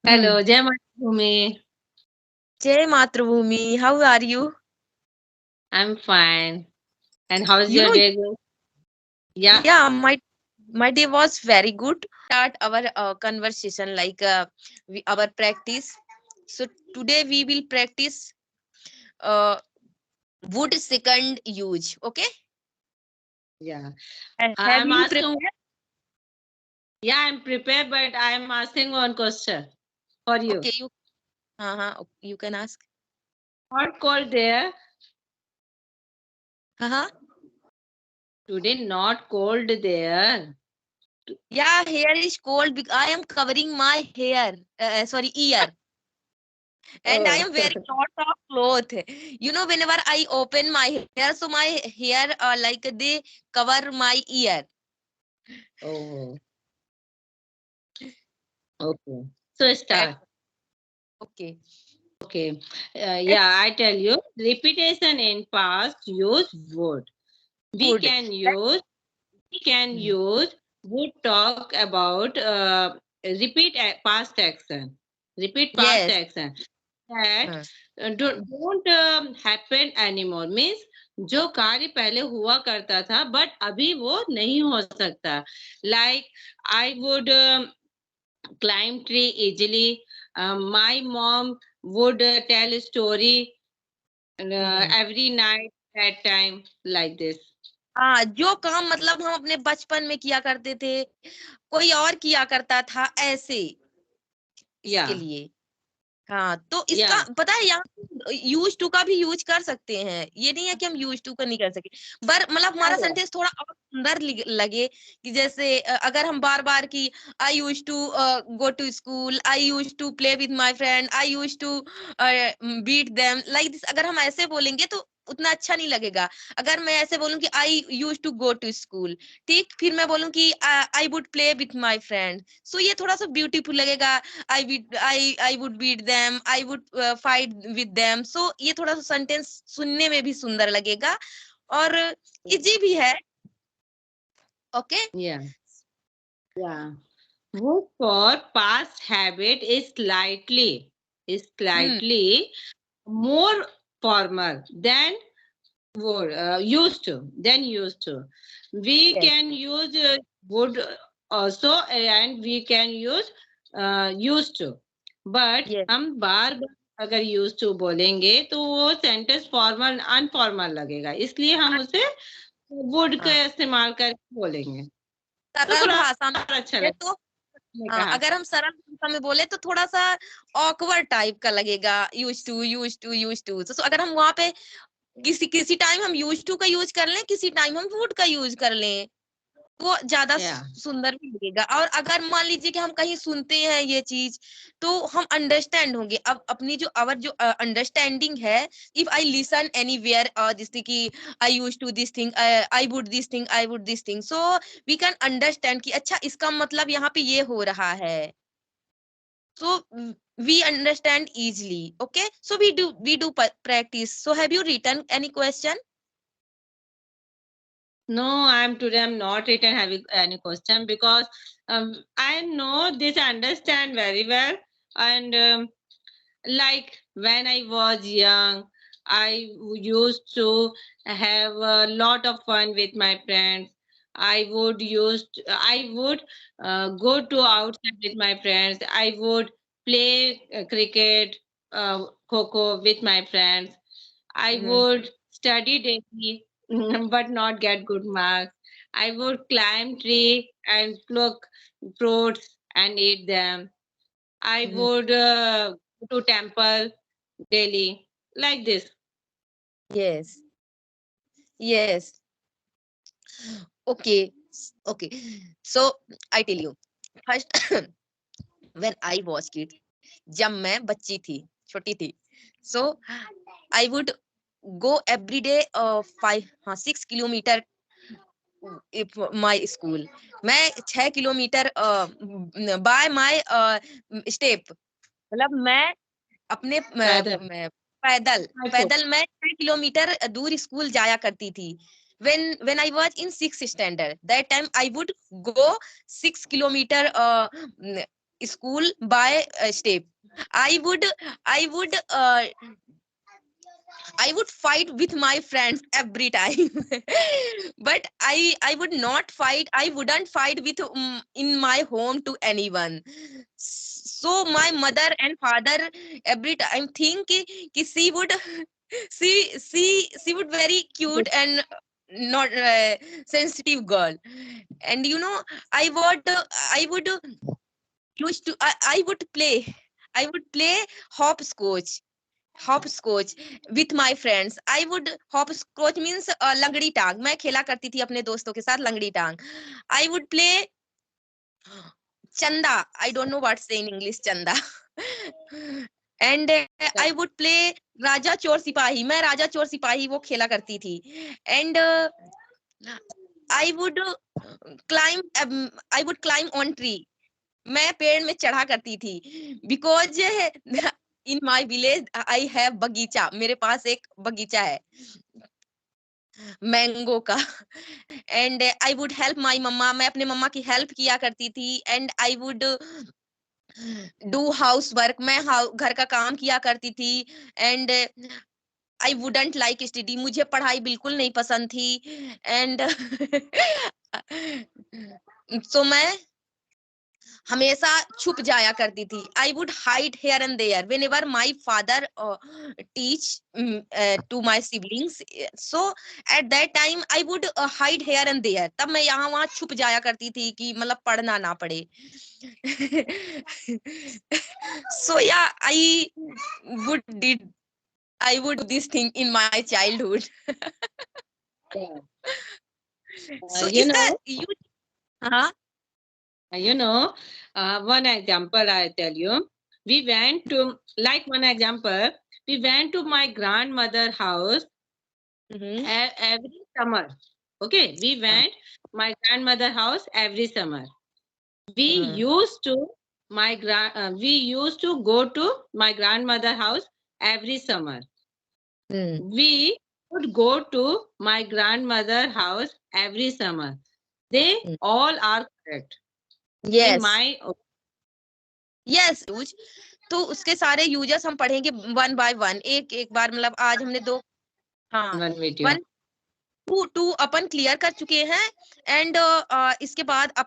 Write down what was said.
Hello, Hmm. Jai Matbhumi. Jay Matrabhumi, how are you? I'm fine. And how's You your know, day going? Yeah, yeah, my day was very good. Start our conversation like our practice. So today we will practice uh, wood second use. Okay? yeah. Have I'm you asking, prepared? yeah, I'm prepared, but I'm asking one question for you. Okay, you can ask. Not cold there. Uh-huh. Today, not cold there. Yeah, hair is cold because I am covering my hair. Sorry, ear. And I Oh, am wearing lots of cloth. Whenever I open my hair, so my hair like they cover my ear. oh, okay. So That start. okay. Okay. It's Yeah, I tell you, repetition in past use would. We wood. can use we can Mm. use would talk about past action. Repeat past Yes. action that हाँ, don't happen anymore means जो कार्य पहले हुआ करता था but अभी वो नहीं हो सकता like I would climb tree easily. My mom would tell a story hmm. every night at time like this. हाँ, जो काम मतलब हम अपने बचपन में किया करते थे, कोई और किया करता था ऐसे, इसके Yeah, लिए। हाँ, तो इसका yeah. पता है यहाँ यूज टू का भी यूज कर सकते हैं। ये नहीं है कि हम यूज टू का नहीं कर सके। पर मतलब हमारा Yeah, सेंटेंस थोड़ा और सुंदर लगे कि जैसे अगर हम बार-बार की I used to go to school, I used to play with my friend, I used to beat them like this अगर हम ऐसे बोलेंगे तो उतना अच्छा नहीं लगेगा। अगर मैं ऐसे बोलूँ कि I used to go to school, ठीक? फिर मैं बोलूँ कि I would play with my friend, so ये थोड़ा-सा ब्यूटीफुल लगेगा। I would beat them, I would fight with them. So ये थोड़ा सा सेंटेंस सुनने में भी सुंदर लगेगा और इजी भी है। Okay. yeah, yeah. Would for past habit is hmm. slightly more formal than would used to. We yes. can use would also and we can use used to. But yes. हम बार बार अगर used to बोलेंगे तो वो sentence formal informal लगेगा इसलिए हम उसे would का हाँ, इस्तेमाल करके बोलेंगे तो सरल थोड़ा भाषा में और अच्छा बोले लगता तो है हाँ, कहा अगर हम सरल भाषा में बोले तो थोड़ा सा ऑकवर्ड टाइप का लगेगा। यूज टू तो अगर हम वहां पे किसी किसी टाइम हम यूज टू का यूज कर लें, किसी टाइम हम वुड का यूज कर लें, वो ज्यादा या सुंदर भी लगेगा। और अगर मान लीजिए कि हम कहीं सुनते हैं ये चीज तो हम अंडरस्टैंड होंगे। अब अपनी जो अवर जो अंडरस्टैंडिंग है, इफ आई लिसन एनीवेयर जैसे कि I use to this thing, I would this thing, I would this thing, so we can understand कि अच्छा इसका मतलब यहाँ पे ये हो रहा है। So we understand easily. Okay, so we do practice. So have you written any question? no I'm not written having any question because I know this understand very well and like when I was young I used to have a lot of fun with my friends I would go to outside with my friends I would play cricket kho with my friends I Mhm, would study daily but not get good marks I would climb tree and pluck fruits and eat them I mhm. would go to temple daily, like this. Yes, yes. Okay, okay. So I tell you, first when I was kid, जब मैं बच्ची थी, छोटी थी, so I would go every day 6 kilometre my school. मैं 6 kilometre bye my step मतलब मैं अपने Rather, पैदल my foot. पैदल मैं 6 किलोमीटर दूर स्कूल जाया करती थी। when I was in 6th standard, that time I would go 6 kilometer school by step. I would I would I would fight with my friends every time. But I would not fight. I wouldn't fight with in my home to anyone. So my mother and father every time think ki she would she would very cute and not sensitive girl. And I would I would used to I would play hopscotch hopscotch with my friends I would hopscotch means लंगड़ी टांग मैं खेला करती थी अपने दोस्तों के साथ लंगड़ी टांग आई वुड प्ले चंदा I don't know what's in English चंदा एंड आई वुड प्ले राजा चोर सिपाही मैं राजा चोर सिपाही वो खेला करती थी and I would climb on tree मैं पेड़ में चढ़ा करती थी because in my village I have बगीचा मेरे पास एक बगीचा है मैंगो का and I would help my mamma मैं अपने मम्मा की हेल्प किया करती थी and I would do house work मैं घर का काम किया करती थी and I wouldn't like study मुझे पढ़ाई बिल्कुल नहीं पसंद थी एंड सो मैं हमेशा छुप जाया करती थी I would hide here and there whenever my father teach to my siblings so at that time I would hide here and there तब मैं यहाँ वहां छुप जाया करती थी कि मतलब पढ़ना ना पड़े सो या would did I would this thing in my childhood Yeah. So You is the know, you हाँ you know, one example I tell you. We went to, like one example, we went to my grandmother house hmm every summer. Okay, we went my grandmother house every summer. We hmm used to we used to go to my grandmother house every summer. Hmm We would go to my grandmother house every summer. They all are correct in yes my yes use तो उसके सारे users हम पढ़ेंगे one by one एक एक बार मतलब आज हमने दो हाँ one video. One two two अपन क्लियर कर चुके हैं एंड इसके बाद अपन